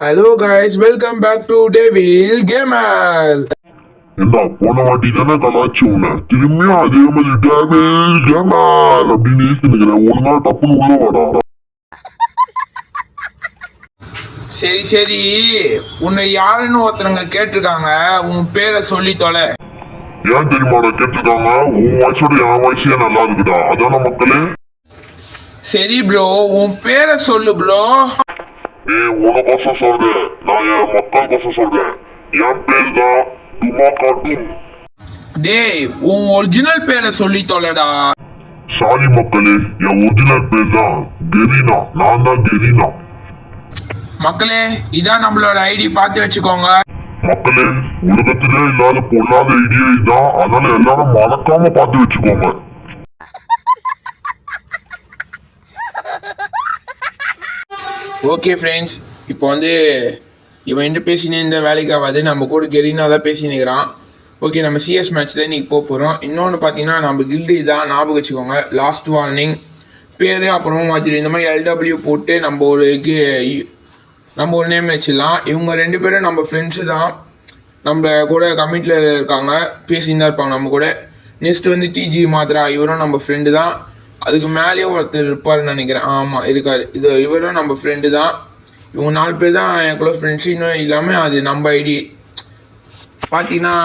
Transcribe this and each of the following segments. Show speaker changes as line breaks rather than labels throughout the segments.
Hello guys, welcome back to Devil Gamer.
ஏண்டா போன வாட்டி தானே கலாச்சி உன்ன திரும்பியும் அதே மாதிரி டேமேஜ் கேமர் அப்படின்னு ஏசினுக்கிறேன். ஒழுங்கா டப்புன்னு உள்ள வாடா.
சரி சரி, உன்னை யாருன்னு ஒருத்தவங்க கேட்டிருக்காங்க, உன் பேரை சொல்லி தொலை.
ஏன் தெரியுமாடா கேட்டிருக்காங்க? உன் வாய்ஸோட என் வாய்ஸே நல்லா இருக்குடா. அதான மக்களே.
சரி ப்ரோ, உன் பேரை சொல்லு ப்ரோ.
உனக்கோசம் சொல்றேன், நான் என் மக்களுக்கோசம் சொல்றேன். என் பேர் தான் டுமாக்கா டூம்.
டேய், உன் ஒரிஜினல் பேரை சொல்லி தொலைடா.
சாரி மக்களே, என் ஒரிஜினல் பேர் தான் கெரினா. நான் தான் கெரினா.
மக்களே, இதான் நம்மளோட ஐடி, பார்த்து வச்சுக்கோங்க.
மக்களே, உலகத்திலே இல்லாத பொல்லாத ஐடியா இதான். அதனால எல்லாரும் மறக்காம பார்த்து வச்சுக்கோங்க.
ஓகே ஃப்ரெண்ட்ஸ், இப்போ வந்து இவன் என்ன பேசினே இந்த வேலைக்கு ஆகாது. நம்ம கூட கெரினா தான் பேசினுக்கிறான். ஓகே, நம்ம சிஎஸ் மேட்ச் தான் இன்றைக்கி போக போகிறோம். இன்னொன்று பார்த்தீங்கன்னா நம்ம கில்டு தான் ஞாபகம் வச்சுக்கோங்க. லாஸ்ட் வார்னிங் பேர் அப்புறமா மாற்றிடு. இந்த மாதிரி எல்டபிள்யூ போட்டு நம்ம ஒரு நேம் வச்சிடலாம். இவங்க ரெண்டு பேரும் நம்ம ஃப்ரெண்ட்ஸு தான். நம்ம கூட கமிட்டியில் இருக்காங்க, பேசின்னு தான் இருப்பாங்க நம்ம கூட. நெக்ஸ்ட் வந்து டிஜி மாத்ரா, இவரும் நம்ம ஃப்ரெண்டு தான். அதுக்கு மேலேயே ஒருத்தர் இருப்பார்னு நினைக்கிறேன். ஆமாம், இருக்கார். இவரும் நம்ம ஃப்ரெண்டு தான். இவங்க 4 பேர் தான் என் க்ளோஸ் ஃப்ரெண்ட்ஸு. இன்னும் இல்லாமல் அது நம்ம ஐடி. பார்த்தீங்கன்னா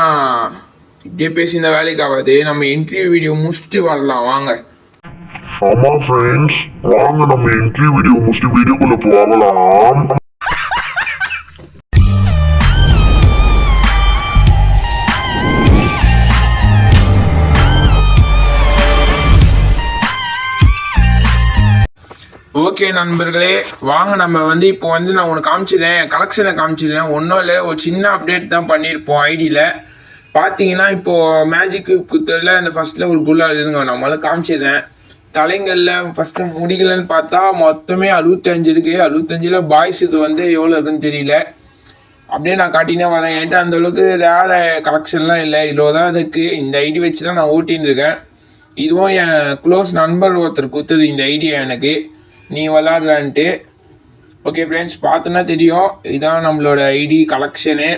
இப்படியே பேசி இந்த வேலைக்கு ஆகாது. நம்ம இன்டர்வியூ வீடியோ முடிச்சுட்டு வரலாம் வாங்க.
ஆமா ஃப்ரெண்ட்ஸ், வாங்க நம்ம இன்டர்வியூ வீடியோ முடிச்சுட்டு வீடியோக்குள்ள போகலாம்.
ஓகே நண்பர்களே, வாங்க நம்ம வந்து இப்போ வந்து நான் உனக்கு காமிச்சிடுறேன், கலெக்ஷனை காமிச்சிடுறேன். ஒன்றும் இல்லை, ஒரு சின்ன அப்டேட் தான் பண்ணியிருப்போம் ஐடியில். பார்த்தீங்கன்னா இப்போது மேஜிக்கு குத்தில் அந்த ஃபஸ்ட்டில் ஒரு குல்லால் இருங்க, நம்மளால காமிச்சிடுறேன். தலைங்களில் ஃபஸ்ட்டு முடிக்கலன்னு பார்த்தா மொத்தமே 65 இருக்குது. 65ல் பாய்ஸ் இது வந்து எவ்வளோ இருக்குன்னு தெரியல. அப்படியே நான் காட்டினே வரேன். என்கிட்ட அந்தளவுக்கு ரேர் கலெக்ஷன்லாம் இல்லை, இவ்வளோ தான் இருக்குது. இந்த ஐடி வச்சு தான் நான் ஓட்டின்னு இருக்கேன். இதுவும் என் க்ளோஸ் நண்பர் ஒருத்தர் கொடுத்தது இந்த ஐடியா எனக்கு, நீ விளாட்றான்ட்டு. ஓகே ஃப்ரெண்ட்ஸ், பார்த்தோன்னா தெரியும், இதான் நம்மளோட ஐடி கலெக்ஷனு.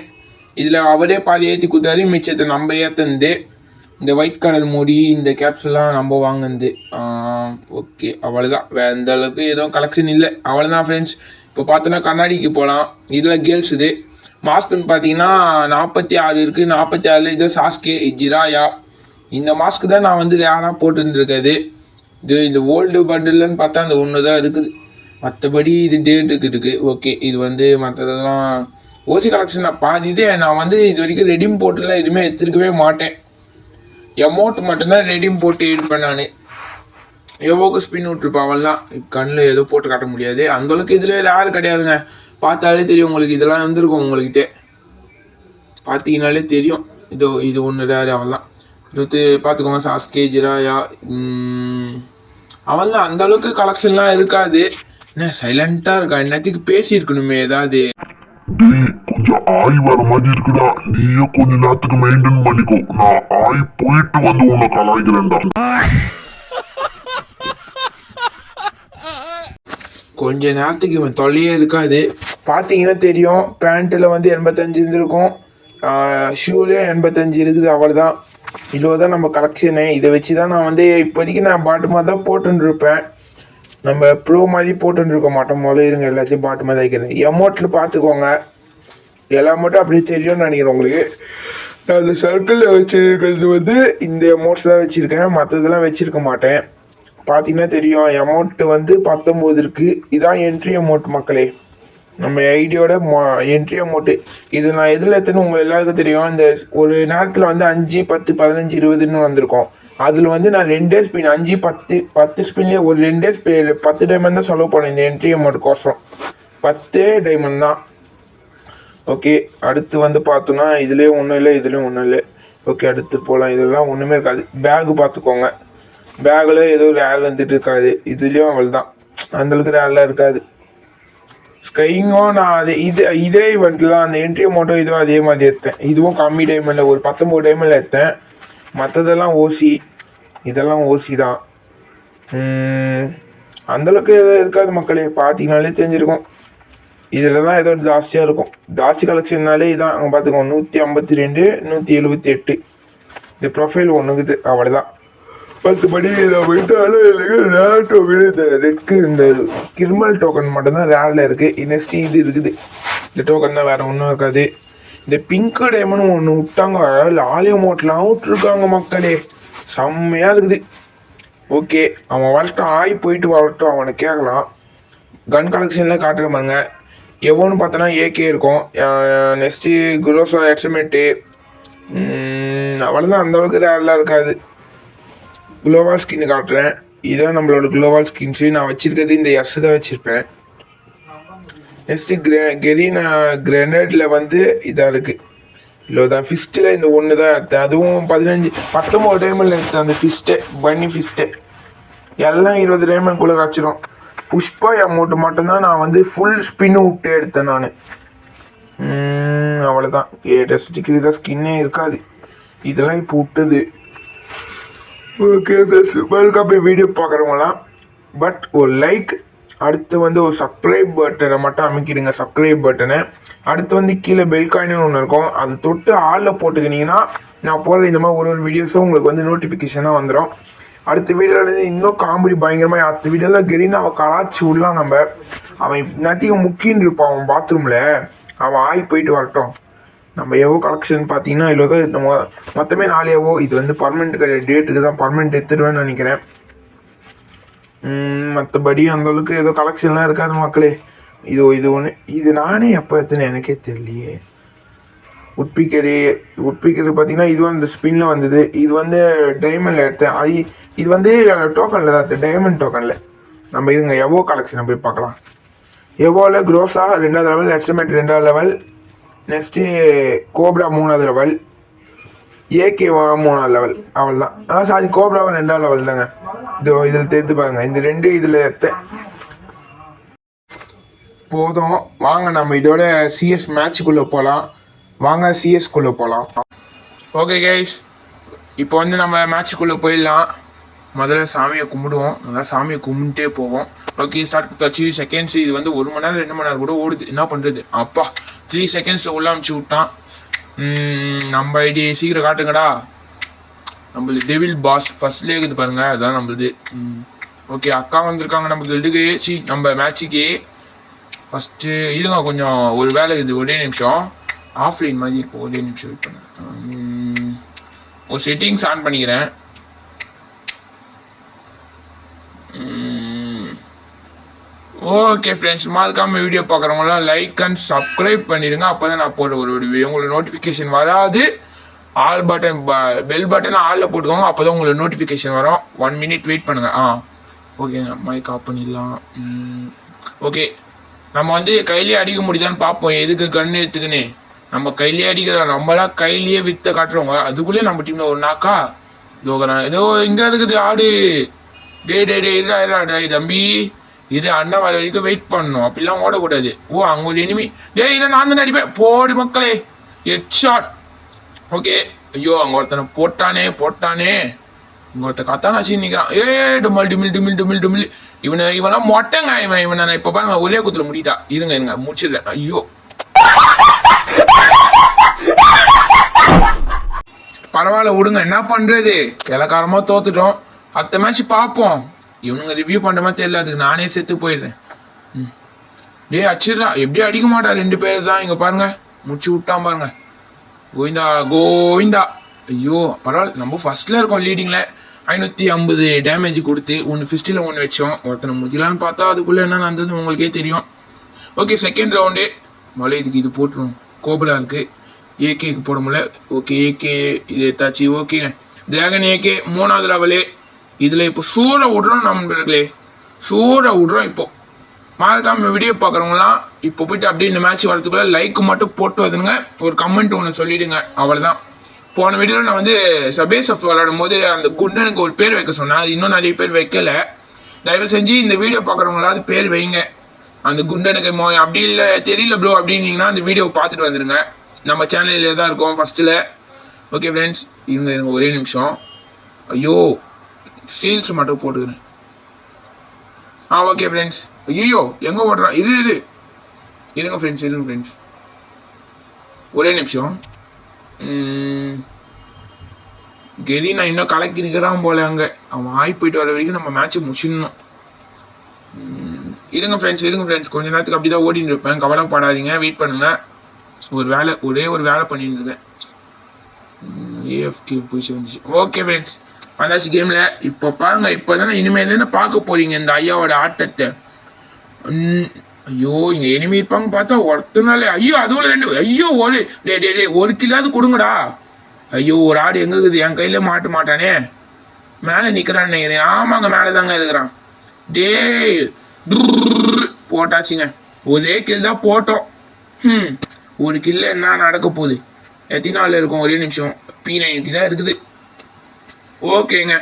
இதில் அவரே பாதி ஏற்றி கொடுத்தாரு, மிச்சத்தை நம்ம ஏற்றுந்து. இந்த ஒயிட் கலர் மூடி, இந்த கேப்ஸ்லாம் நம்ம வாங்குந்து. ஓகே, அவ்வளோதான். வேறு எந்த அளவுக்கு எதுவும் கலெக்ஷன் இல்லை, அவ்வளோதான் ஃப்ரெண்ட்ஸ். இப்போ பார்த்தோன்னா கண்ணாடிக்கு போகலாம். இதில் கேர்ள்ஸ் இது மாஸ்க்குன்னு பார்த்தீங்கன்னா 46 இருக்குது. 46 இது சாஸ்கே ஜிராயா. இந்த மாஸ்க்கு தான் நான் வந்து ரேராக போட்டுருந்துருக்காது. இந்த ஓல்டு பண்டில்னு பார்த்தா அந்த ஒன்று தான் இருக்குது, மற்றபடி இது டேட்டுக்கு இருக்குது. ஓகே, இது வந்து மற்றதெல்லாம் ஓசி கலெக்ஷன் தான் பாதி. இது நான் வந்து இது வரைக்கும் ரெடிம் போட்டுலாம் எதுவுமே எடுத்துருக்கவே மாட்டேன். எமௌண்ட் மட்டும்தான் ரெடிம் போட்டு எடுப்பேன் நான். எவ்வளோக்கு ஸ்பின் விட்டுருப்பேன், அவள்லாம் கண்ணில் ஏதோ போட்டு காட்ட முடியாது. அந்தளவுக்கு இதில் யாரும் கிடையாதுங்க. பார்த்தாலே தெரியும் உங்களுக்கு, இதெல்லாம் வந்துருக்கும் உங்கள்கிட்ட பார்த்தீங்கனாலே தெரியும். இது ஒன்று ரேரு, அவள்லாம். இது பார்த்துக்கோங்க, சாஸ்கே ஜிராயா. அவன் தான் அந்தளவுக்கு கலெக்ஷன்லாம் இருக்காது. என்ன சைலண்ட்டாக இருக்கா, என்னத்துக்கு பேசியிருக்கணுமே ஏதாவது.
கொஞ்சம் ஆய் வர மாதிரி இருக்குடா, நீயே கொஞ்ச நேரத்துக்கு மெயின்டைன் பண்ணிக்கோ. நான் ஆய் போயிட்டு வந்து உன்னை கலாய்க்கிறேன்டா.
கொஞ்ச நேரத்துக்கு இவன் தொல்லையே இருக்காது. பார்த்தீங்கன்னா தெரியும், பேண்ட்டில் வந்து 85 இருந்திருக்கும், ஷூலேயே 85 இருக்குது. அவ்வளோதான். இவ்வளோ தான் நம்ம கலெக்ஷனு. இதை வச்சு தான் நான் வந்து இப்போதைக்கு நான் பாட்டுமாக தான் போட்டுருப்பேன். நம்ம ப்ரோ மாதிரி போட்டுருக்க மாட்டோம். முதல்ல இருங்க, எல்லாத்தையும் பாட்டுமாக தான் வைக்கிறேன். எமௌண்ட்டில் பார்த்துக்கோங்க, எல்லா அமௌண்ட்டும் அப்படியே தெரியும்னு நினைக்கிறேன் உங்களுக்கு. நான் அந்த சர்க்கிளில் வச்சுருக்கிறது வந்து இந்த அமௌண்ட்ஸ் தான் வச்சுருக்கேன், மற்றதெல்லாம் வச்சுருக்க மாட்டேன். பார்த்தீங்கன்னா தெரியும், அமௌண்ட்டு வந்து 19 இருக்குது. இதான் என்ட்ரி அமௌண்ட் மக்களே, நம்ம ஐடியோட என்ட்ரி அமௌண்ட்டு. இது நான் எதில் எடுத்துன்னு உங்களுக்கு எல்லாருக்கும் தெரியும். இந்த ஒரு நேரத்தில் வந்து 5, 10, 15, 20ன்னு வந்திருக்கோம். அதில் வந்து நான் 2 ஸ்பின் 5, 10 ஸ்பின்லேயே ஒரு 2 ஸ்பின் 10 டைமண்ட் தான் செலவு பண்ணேன் இந்த என்ட்ரி அமௌண்ட்டுக்கோசரம். 10 டைமண்ட் தான். ஓகே, அடுத்து வந்து பார்த்தோன்னா இதுலேயும் ஒன்றும் இல்லை, இதுலேயும் ஒன்றும் இல்லை. ஓகே, அடுத்து போகலாம். இதெல்லாம் ஒன்றுமே இருக்காது. பேகு பார்த்துக்கோங்க, பேக்கில் ஏதோ ரேல் வந்துட்டு இருக்காது. இதுலேயும் அவள் தான், அந்தளவுக்கு ரேலாம் இருக்காது. ஸ்கைங்கும் நான் இதே இவெண்ட்டில் தான் அந்த என்ட்ரி அமௌண்ட்டும் இதுவும் அதே மாதிரி எடுத்தேன். இதுவும் கம்மி டைமில் ஒரு 19 டைமில் எடுத்தேன். மற்றதெல்லாம் ஓசி, இதெல்லாம் ஓசி தான். அந்தளவுக்கு எதுவும் இருக்காது மக்களே, பார்த்தீங்கனாலே தெரிஞ்சிருக்கும். இதில் தான் ஏதோ ஜாஸ்தியாக இருக்கும். ஜாஸ்தி கலெக்ஷன்னாலே இதான் அங்கே பார்த்துக்கோங்க. 152 178 இந்த ப்ரொஃபைல் ஒன்றுக்குது, அவ்வளோதான். 10 படி விட்டாலும் ரேர் டோக்கன் இந்த ரெட்க்கு இந்த கிரிமல் டோக்கன் மட்டும்தான் ரேரில் இருக்குது. நெக்ஸ்ட் இது இருக்குது, இந்த டோக்கன் தான் வேறு ஒன்றும் இருக்காது. இந்த பிங்க் டைமண்ட் ஒன்று விட்டாங்க, லாலியம் மோட்லாம் விட்டுருக்காங்க மக்களே, செம்மையாக இருக்குது. ஓகே, அவன் வரட்டும், போயிட்டு வரட்டும், அவனை கேட்கலாம். கன் கலெக்ஷனில் காட்டுறமாங்க. எவ்வளோன்னு பார்த்தோன்னா ஏகே இருக்கும். நெக்ஸ்ட்டு குரோசோ எக்ஸ்மெண்ட்டு, அவ்வளோதான். அந்தளவுக்கு ரேர்லாம் இருக்காது. குளோவால் ஸ்கின்னு காட்டுறேன். இதுதான் நம்மளோட குளோவால் ஸ்கின்ஸு. நான் வச்சுருக்கிறது இந்த எஸ் தான் வச்சுருப்பேன். நெக்ஸ்ட்டு கிரெனேடில் வந்து இதாக இருக்குது. இல்லை தான் ஃபிஸ்ட்டில் இந்த ஒன்று தான் எடுத்தேன். அதுவும் 19 டைமில் எடுத்தேன். அந்த ஃபிஸ்ட்டு பன்னி ஃபிஸ்ட்டு எல்லாம் 20 டைமண்ட்குள்ளே கிடச்சிடும். புஷ்பா அமௌண்ட்டு மட்டும்தான் நான் வந்து ஃபுல் ஸ்பின்னு விட்டு எடுத்தேன் நான். அவ்வளோதான். டெஸ்ட்டுக்கு இதான் ஸ்கின்னே இருக்காது. இதெல்லாம் இப்போ விட்டது. ஓகே, வெல்கம் வீடியோ பார்க்குறவங்களாம். பட் ஒரு லைக், அடுத்து வந்து ஒரு சப்ஸ்கிரைப் பட்டனை மட்டும் அமைக்கிடுங்க, சப்ஸ்கிரைப் பட்டனை. அடுத்து வந்து கீழே பெல் காயின்னு ஒன்று இருக்கும், அது தொட்டு ஆளில் போட்டுக்கினீங்கன்னா நான் போகிற இந்த மாதிரி ஒரு வீடியோஸும் உங்களுக்கு வந்து நோட்டிஃபிகேஷனாக வந்துடும். அடுத்த வீடியோவில் இன்னும் காமெடி பயங்கரமாக, அடுத்த வீடியோவில் கெரினா அவன் கலாச்சி விடலாம். நம்ம அவன் நேற்றுக்கு முக்கின்னு இருப்பான் அவன் பாத்ரூமில், அவன் போயிட்டு வரட்டும். நம்ம எவ்வளோ கலெக்ஷன் பார்த்தீங்கன்னா இவ்வளோ தான். நம்ம மொத்தமே 4 எவ்வளோ. இது வந்து பர்மனெண்ட் கிடையாது, டேட்டுக்கு தான் பர்மனெண்ட் எடுத்துடுவேன்னு நினைக்கிறேன். மற்றபடி அந்தளவுக்கு ஏதோ கலெக்ஷன்லாம் இருக்காது மக்களே. இது ஒன்று. இது நானே எப்போ எடுத்துன்னு எனக்கே தெரியலையே. உட்பிக்கரு பார்த்தீங்கன்னா இதுவும் இந்த ஸ்பின்னில் வந்தது. இது வந்து டைமண்டில் எடுத்தேன். இது வந்து டோக்கனில் தான் எடுத்தேன், டைமண்ட் டோக்கனில். நம்ம இதுங்க எவ்வளோ கலெக்ஷனை போய் பார்க்கலாம். எவ்வளோவில் குரோஸா 2வது லெவல், எக்ஸ்ட்ரமேட் 2வது லெவல், நெக்ஸ்ட்டு கோப்ரா 3வது லெவல், ஏகே 3வது லெவல், அவள் தான். சாரி, கோப்ராவை 2வது லெவல் தாங்க. இதில் தேர்த்து பாருங்க, இந்த 2 இதில் எடுத்தேன். போதும், வாங்க நம்ம இதோட சிஎஸ் மேட்சுக்குள்ளே போகலாம். வாங்க சிஎஸ்குள்ளே போகலாம். ஓகே கைஸ், இப்போ வந்து நம்ம மேட்சுக்குள்ளே போயிடலாம். முதல்ல சாமியை கும்பிடுவோம். நல்லா சாமியை கும்பிட்டே போவோம். ஓகே, ஸ்டார்ட் கொடுத்தாச்சு. செகண்ட்ஸ் இது வந்து 1 மணி நேரம் 2 மணி நேரம் கூட ஓடுது. என்ன பண்ணுறது, அப்பா 3 செகண்ட்ஸில் உள்ள அனுப்பிச்சி விட்டான். நம்ம ஐடி சீக்கிரம் காட்டுங்கடா. நம்மளது டெவில் பாஸ் ஃபர்ஸ்ட்லேயே இருக்குது பாருங்கள், அதுதான் நம்மளுது. ஓகே, அக்கா வந்திருக்காங்க நம்ம கில்டுக்கு, நம்ம மேட்சுக்கு. ஃபஸ்ட்டு இருங்க, கொஞ்சம் ஒரு வேலை இருக்குது, ஒரே நிமிஷம். ஆஃப்லைன் மாதிரி இப்போ ஒரே நிமிஷம் வெயிட் பண்ணேன். ஒரு செட்டிங்ஸ் ஆன் பண்ணிக்கிறேன். ஓகே ஃப்ரெண்ட்ஸ், மறக்காம வீடியோ பார்க்குறவங்களாம் லைக் அண்ட் சப்ஸ்கிரைப் பண்ணிடுங்க. அப்போ தான் நான் போடுற ஒரு வீடியோ உங்களுக்கு நோட்டிஃபிகேஷன் வராது. ஆல் பட்டன் பெல் பட்டன் ஆளில் போட்டுக்கோங்க, அப்போ தான் உங்களுக்கு நோட்டிஃபிகேஷன் வரும். 1 மினிட் வெயிட் பண்ணுங்கள். ஓகே, மைக் ஆஃப் பண்ணிடலாம். ஓகே, நம்ம வந்து கையிலேயே அடிக்க முடியுதான்னு பார்ப்போம். எதுக்கு கன்று எடுத்துக்குன்னு நம்ம கையிலேயே அடிக்கிறோம். நம்மளாம் கையிலேயே வித்த காட்டுறவங்க. அதுக்குள்ளேயே நம்ம டீமில் ஒரு நாக்கா ஏதோ இங்கே இருக்குது ஆடு. டே தம்பி, இது அண்ணா வர வரைக்கும் வெயிட் பண்ணணும். அப்படிலாம் ஓடக்கூடாது. அங்கே ஒரு எனிமி. இல்லை நான் தான் அடிப்பேன். போடி மக்களே, ஹெட் ஷாட். ஓகே, ஐயோ அங்கே ஒருத்தனை போட்டானே. இங்கே ஒருத்த கத்தானாச்சு நிற்கிறான். டுமில். இவெல்லாம் மொட்டைங்க. இவனை நான் இப்போ பாருங்க ஒரே குத்துல முடிட்டா. இருங்க முடிச்சிடல. ஐயோ, பரவாயில்ல விடுங்க, என்ன பண்ணுறது, இலக்காரமாக தோத்துட்டோம். அடுத்த மேட்ச் பார்ப்போம். இவனுங்க ரிவ்யூ பண்ணுற மாதிரி தெரியல, அதுக்கு நானே செத்து போயிடுறேன். அடிச்சிடுறான். எப்படி அடிக்க மாட்டா, 2 பேர் தான். இங்கே பாருங்க, முடிச்சு விட்டான் பாருங்க. கோவிந்தா. ஐயோ பரவாயில்ல, நம்ம ஃபர்ஸ்ட்ல இருக்கோம் லீடிங்கில். 550 டேமேஜ் கொடுத்து 1 ஃபிஸ்டில் 1 வச்சோம். ஒருத்தனை முடியலான்னு பார்த்தா அதுக்குள்ளே என்ன நடந்தது உங்களுக்கே தெரியும். ஓகே, செகண்ட் ரவுண்டு மழை. இது போட்டுரும். கோபலா இருக்குது, ஏகேக்கு போட முடியல. ஓகே, ஏகே இது எடுத்தாச்சு. ஓகேங்க, டிராகன் ஏகே 3வது லெவலு. இதில் இப்போ சூற விட்றோம் நண்பர்களே, இப்போ மறக்காம வீடியோ பார்க்குறவங்களாம் இப்போ போயிட்டு அப்படியே இந்த மேட்ச் வரதுக்குள்ள லைக் மட்டும் போட்டு வந்துடுங்க. ஒரு கமெண்ட் ஒன்று சொல்லிவிடுங்க, அவ்வளோதான். போன வீடியோவில் நான் வந்து சபேசப் விளையாடும் போது அந்த குண்டனுக்கு ஒரு பேர் வைக்க சொன்னேன். அது இன்னும் நிறைய பேர் வைக்கலை. தயவு செஞ்சு இந்த வீடியோ பார்க்குறவங்களாவது பேர் வைங்க அந்த குண்டனுக்கு. அப்படி இல்லை தெரியல ப்ரோ அப்படின்னீங்கன்னா அந்த வீடியோ பார்த்துட்டு வந்துடுங்க. நம்ம சேனலில் தான் இருக்கோம் ஃபஸ்ட்டில். ஓகே ஃப்ரெண்ட்ஸ், இருங்க ஒரே நிமிஷம். ஐயோ, ஸ்டீல்ஸ் மட்டும் போட்டுக்கிறேன். Okay friends. ஐயோ எங்கே ஓடுறான், இது இருங்க ஃப்ரெண்ட்ஸ் ஒரே நிமிஷம். கெரினா இன்னும் கலக்கி நிற்கிறான் போல. அங்கே அவன் ஆகி போயிட்டு வர வரைக்கும் நம்ம மேட்ச்சை முடிச்சிடணும். இருங்க ஃப்ரெண்ட்ஸ் கொஞ்ச நேரத்துக்கு அப்படி தான் ஓடிட்டு இருப்பேன். கவலைப்படாதீங்க, வெயிட் பண்ணுங்க. ஒரே ஒரு வேலை பண்ணிட்டு இருக்கேன். ஏஎஃப்கே போய் வந்துச்சு. ஓகே ஃப்ரெண்ட்ஸ், வந்தாச்சு கேமில். இப்போ பாருங்க, இப்போ தானே இனிமேல் தானே பார்க்க போறீங்க இந்த ஐயாவோட ஆட்டத்தை. ஐயோ, இங்கே எனிமி இருப்பாங்க பார்த்தா ஒருத்தனாலே. ஐயோ, அதுவும் 2. ஐயோ, ஒரு கிலோது கொடுங்கடா. ஐயோ, ஒரு ஆடு எங்கே இருக்குது? என் கையில மாட்ட மாட்டானே. மேலே நிற்கிறான்னு நினைக்கிறேன். ஆமாங்க, மேலே தாங்க இருக்கிறான். போட்டாச்சுங்க. ஒரே கில் தான் போட்டோம். ஒரு கில்ல என்ன நடக்க போகுது? எத்தனை நாள் இருக்கும்? ஒரே நிமிஷம். P90 தான் இருக்குது. ஓகேங்க,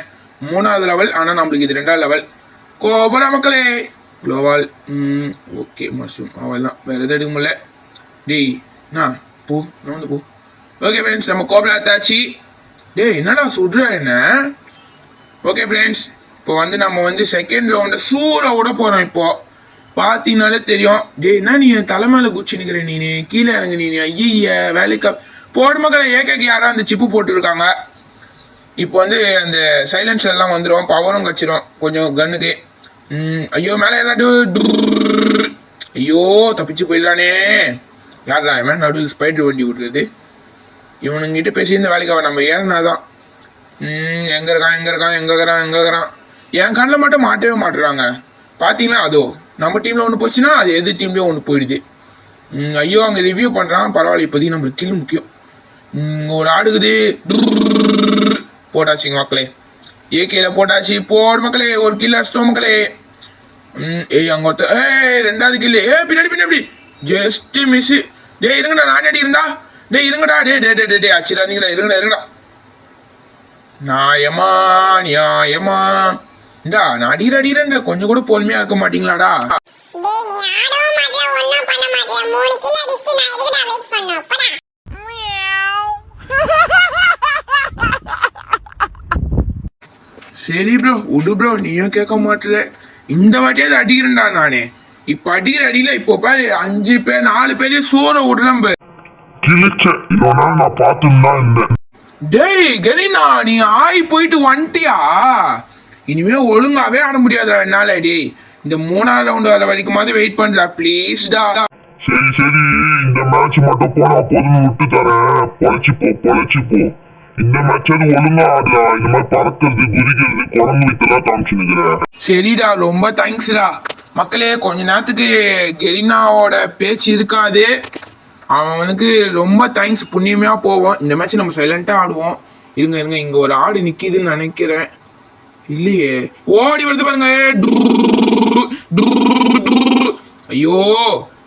3வது லெவல். ஆனால் நம்மளுக்கு இது 2வது லெவல். கோபரா மக்களே, குளோவால். ஓகே, மஷ்ரூம் அவள் தான், வேறு எதுவும் எடுக்க முடியல. டேய் நான் வந்து போ. ஓகே ஃப்ரெண்ட்ஸ், நம்ம கோபரா தாச்சி. என்னடா சொல்கிற என்ன? ஓகே ஃப்ரெண்ட்ஸ், இப்போ நம்ம செகண்ட் ரவுண்டை சூற விட போகிறோம். இப்போது பார்த்தீங்கனாலே தெரியும். என்ன நீ தலைமையில குச்சி நிற்கிற? நீ கீழே இறங்கு. நீ ஐய வேலைக்கா போடு மக்களை. ஏகேக்கு யாரோ அந்த சிப்பு போட்டுருக்காங்க. இப்போ அந்த சைலன்ஸ் எல்லாம் வந்துடும், பவரும் கச்சிடும் கொஞ்சம் கன்னுக்கு. ஐயோ, மேலே ஏதாட்டும். ஐயோ, தப்பிச்சு போயிடலானே. யார்தான் இவன் நடுவில் ஸ்பைடர் வண்டி விட்டுறது? இவனுங்கிட்ட பேசி இந்த வேலைக்காக நம்ம ஏறினாதான். எங்கே இருக்கிறான்? என் கண்ணில் மட்டும் மாட்டவே மாட்டுறாங்க. பார்த்தீங்களா? அதோ நம்ம டீமில் ஒன்று போச்சுன்னா அது எது டீம்லேயும் ஒன்று போயிடுது. ஐயோ, அங்கே ரிவ்யூ பண்ணுறான். பரவாயில்ல, இப்போதைக்கு நம்மளுக்கு கில் முக்கியம். ஒரு ஆடுக்குது. போட்டாச்சுங்க மக்களே. ஏகேல போட்டாச்சு. போடு மக்களே, ஒரு கில் அடிச்சிட்டோம் மக்களே. அங்கே ஒருத்தர். 2வது கில்லு. பின்னாடி ஜஸ்ட் மிஸ்ஸு. இருங்கடா, நானே அடிக்கிறேன்டா. இருங்கடா. அச்சிடாதீங்கடா. இருங்கடா. நியாயமா இந்தா, நான் அடிக்கிறேன். கொஞ்சம் கூட பொறுமையா இருக்க மாட்டீங்களாடா? சரி ப்ரோ, விடு ப்ரோ, நீயும் கேட்க மாட்டேற. இந்த வாட்டியாவது அடிக்கிறேன்டா நானே. இப்ப அடிக்கிற அடியில இப்போ பாரு 5 பேர் 4 பேரையும் சோற விடுறேன். டேய் கெரினா, நீ ஆகி போயிட்டு வந்துட்டியா? இனிமே ஒழுங்காவே ஆட முடியாதுடா என்னால. டேய், இந்த 3வது ரவுண்ட் வர வரைக்கும் வெயிட் பண்றா ப்ளீஸ்டா.
சரி, இந்த மேட்ச் மட்டும் போனா போதுன்னு விட்டு தரேன். பொழைச்சு போ. இந்த மேட்ச் ஒழுங்கா ஆடுறா. இந்த மாதிரி பறக்கிறது, குதிக்கிறது, குரங்கு வித்தெல்லாம் காமிச்சுனுக்குறேன்.
சரிடா, ரொம்ப தேங்க்ஸ்டா. மக்களே, கொஞ்ச நேரத்துக்கு கெரினாவோட பேச்சு இருக்காது. அவனுக்கு ரொம்ப தேங்க்ஸ், புண்ணியமாக போவோம். இந்த மேட்ச் நம்ம சைலண்ட்டாக ஆடுவோம். இருங்க, இங்கே ஒரு ஆடு நிற்கிதுன்னு நினைக்கிறேன். இல்லையே, ஓடி வருது பாருங்க. ஐயோ,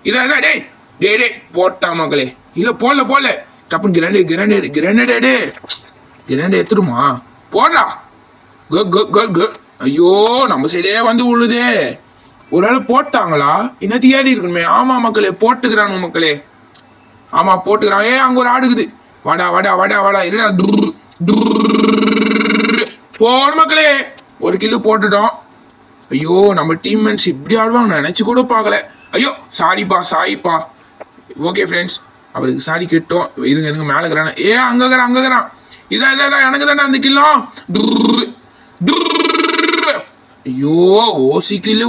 இல்லை டே போட்டா மக்களே. இல்லை போடல. டப்புன்னு கிராண்டேடு எடுத்துருமா? போடா. ஐயோ, நம்ம சைடே உள்ளதே. ஒரு ஆள் போட்டாங்களா? இன்னத்தி ஏறி இருக்கணுமே. ஆமா மக்களே, போட்டுக்கிறாங்க மக்களே. ஆமா, போட்டுக்கிறான். அங்க ஒரு ஆடுக்குது. வாடா. இல்லடா. போடு மக்களே, ஒரு கில்லு போட்டுட்டோம். ஐயோ, நம்ம டீம்மேட்ஸ் இப்படி ஆடுவாங்க நினைச்சு கூட பார்க்கல. ஐயோ, சாரிப்பா. ஓகே ஃப்ரெண்ட்ஸ், அவருக்கு சாரி கேட்டோம். இருங்க, மேலே இருக்கிறான். அங்கக்கிறான். இதான் எனக்கு தானே அந்த கில்லும். ஐயோ, ஓசிக்கில்லு.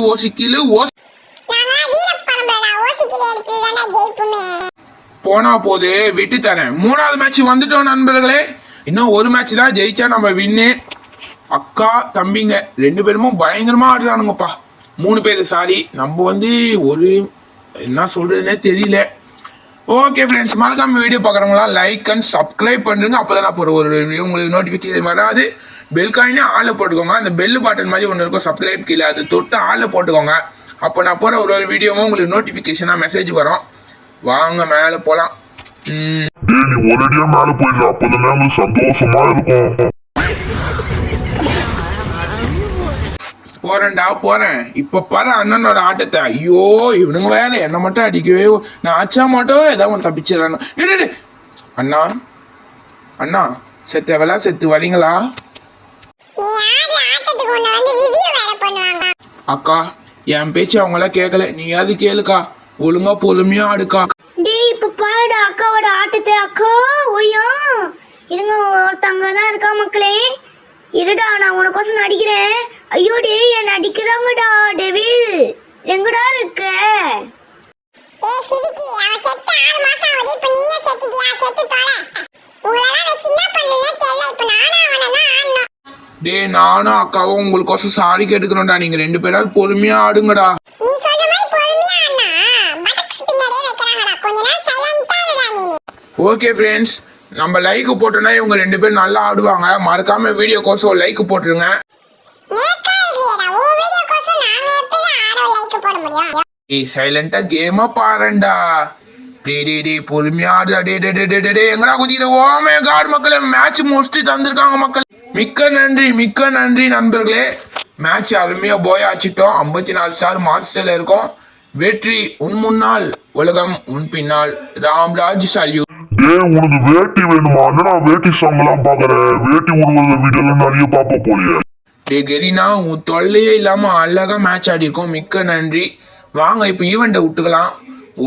போனா போது விட்டு தரேன். 3வது மேட்ச் வந்துட்டோம் நண்பர்களே. இன்னும் ஒரு மேட்ச் தான், ஜெயிச்சா நம்ம வின்னு. அக்கா தம்பிங்க 2 பேருமும் பயங்கரமா ஆடுறானுங்கப்பா. 3 பேர் சாரி. நம்ம ஒரு என்ன சொல்றதுன்னே தெரியல. ஓகே ஃப்ரெண்ட்ஸ், மறக்காம வீடியோ பார்க்குறவங்களாம் லைக் அண்ட் சப்ஸ்கிரைப் பண்ணுங்க. அப்போ தான் நான் போகிற ஒரு வீடியோ உங்களுக்கு நோட்டிஃபிகேஷன் வராது. பெல் காயினே ஆளை போட்டுக்கோங்க. அந்த பெல் பட்டன் மாதிரி ஒன்று இருக்கும், சப்ஸ்கிரைப் கீழே, அது தொட்டு ஆளை போட்டுக்கோங்க. அப்போ நான் போகிற ஒரு வீடியோவும் உங்களுக்கு நோட்டிஃபிகேஷனாக மெசேஜ் வரும். வாங்க மேலே போகலாம்.
நீ ஒரேடியா மேலே போயிடல, அப்போதானே உங்களுக்கு சந்தோஷமா இருக்கும்.
போறேன். இப்ப பாரு அண்ணனோட ஆட்டத்தை. ஐயோ, இவனுங்க வேற என்ன மட்டும் அடிக்கவே. நான் ஆச்சா மட்டும் ஏதாவது ஒன்று தப்பிச்சிடறானு. அண்ணா செத்து வரீங்களா? அக்கா, என் பேச்சு அவங்களாம் கேட்கல. நீயாவது கேளுக்கா. ஒழுங்கா பொறுமையா ஆடுக்கா.
டேய் இப்ப பாருடா அக்காவோட ஆட்டத்தை. அக்கா ஓய்யா இருங்க, ஒருத்தங்க தான் இருக்கா மக்களே. இருடா நான் உனக்கோசம் நடிக்கிறேன். ஐயோ டேய் என்ன நடிக்கிறாங்கடா. டெவில் எங்கடா இருக்க?
ஏய் சிரிக்கி, அவன் செத்து 6 மாசம் ஆகுது. இப்ப நீயே செத்துட்டியா? செத்து தொலை. உங்களெல்லாம் வச்சு என்ன பண்ணுனே தெரியல. இப்ப நானும் அவனை தான் ஆடணும்.
டேய் நானும் அக்காவும் உங்களுக்கோசம் சாரி கேட்டுக்கிறோம்டா. நீங்க 2 பேராவது பொறுமையா ஆடுங்கடா.
நீ சொல்ற மாதிரி பொறுமையா ஆடனா பட்டக்ஸ் பின்னாடியே வைக்கிறாங்கடா. கொஞ்ச நேரம் சைலண்டா இருடா நீ.
ஓகே ஃப்ரெண்ட்ஸ், நம்ம லைக் போட்டோன்னா இவங்க 2 பேரும் நல்லா ஆடுவாங்க. மறக்காம வீடியோக்கோசம் ஒரு லைக் போட்டுருங்க.
நேக்கா இருக்கேடா. உன் வீடியோக்கோசம் நாங்க எப்படி ஆட லைக் போட முடியும்?
டேய் சைலண்டா கேமா பாருடா. டேய் பொறுமையா ஆடுடா. டேய் எங்கடா குதிக்கிற? ஓ மை காட் மக்களே, மேட்ச் முடிச்சுட்டு தந்திருக்காங்க மக்கள். மிக்க நன்றி நண்பர்களே. மேட்ச் அருமையா போய் ஆச்சிட்டோம். 54 ஸ்டார் மாஸ்டர்ல இருக்கோம். வெற்றி உன் முன்னால், உலகம் உன் பின்னால். ராம்ராஜ் சல்யூட்.
டேய் உனக்கு வேட்டி வேணுமா? நான் வேட்டி சாங் எல்லாம் பாக்குறேன். வேட்டி உருவல வீடியோல நிறைய பாப்ப போலியே.
டேய் கெரினா, உன் தொல்லையே இல்லாம அழகா மேட்ச் ஆடி இருக்கோம். மிக்க நன்றி. வாங்க இப்போ ஈவெண்ட்டை விட்டுக்கலாம்.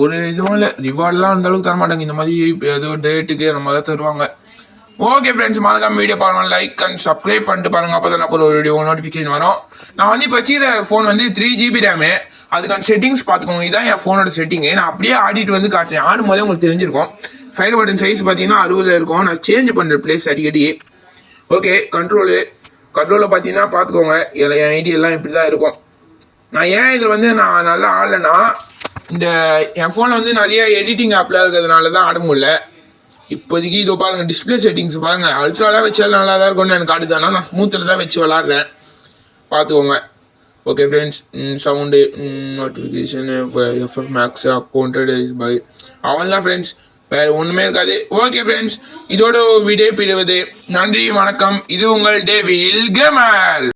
ஒரு இதுவும் இல்லை, ரிவார்ட்லாம் அந்த அளவுக்கு தர மாட்டாங்க. இந்த மாதிரி ஏதோ டேட்டுக்கு நம்ம தான் தருவாங்க. ஓகே ஃப்ரெண்ட்ஸ், மறக்காம வீடியோ பாருங்க, லைக் அண்ட் சப்ஸ்கிரைப் பண்ணிட்டு பாருங்க. அப்போ தான் ஒரு வீடியோ நோட்டிஃபிகேஷன் வரும். நான் வந்து இப்போ வச்சுக்கிற ஃபோன் வந்து 3 GB ரேமு. அதுக்கான செட்டிங்ஸ் பார்த்துக்கோங்க. இதுதான் என் ஃபோனோட செட்டிங்கு. நான் அப்படியே ஆடிட்டு வந்து காட்டுறேன். ஆடும் போதே உங்களுக்கு தெரிஞ்சிருக்கும். ஃபயர் பட்டன் சைஸ் பார்த்தீங்கன்னா 60 இருக்கும். நான் சேஞ்ச் பண்ணுற பிளேஸ் அடிக்கடி. ஓகே, கண்ட்ரோலில் பார்த்தீங்கன்னா பார்த்துக்கோங்க. என் ஐடி எல்லாம் இப்படி தான் இருக்கும். நான் ஏன் இதில் வந்து நான் நல்லா ஆடலைன்னா, இந்த என் ஃபோனில் வந்து நிறைய எடிட்டிங் ஆப்லாம் இருக்கிறதுனால தான் ஆட முடியல. இப்போதைக்கு இதோ பாருங்கள், டிஸ்பிளே செட்டிங்ஸ் பாருங்கள். அல்ட்ராலாம் வச்சாலும் நல்லா தான் இருக்கும்னு எனக்கு ஆடுதானா, நான் ஸ்மூத்தில் தான் வச்சு விளாட்றேன். பார்த்துக்கோங்க. Okay friends, sound notification FF max accounted by அவன் தான் ஃப்ரெண்ட்ஸ், வேறு ஒன்றுமே இருக்காது. ஓகே ஃப்ரெண்ட்ஸ், இதோட வீடியோ பிரிவது. நன்றி வணக்கம். இது உங்கள் டேவில் கேமர்.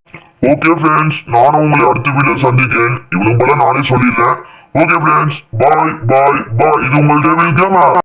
ஓகே ஃப்ரெண்ட்ஸ், நானும் உங்களை அடுத்த வீடியோ சந்திக்கிறேன். இவ்வளவு போல நானே சொல்லிடுறேன். ஓகே ஃப்ரெண்ட்ஸ், பாய். இது உங்கள் டேவில் கேமர்.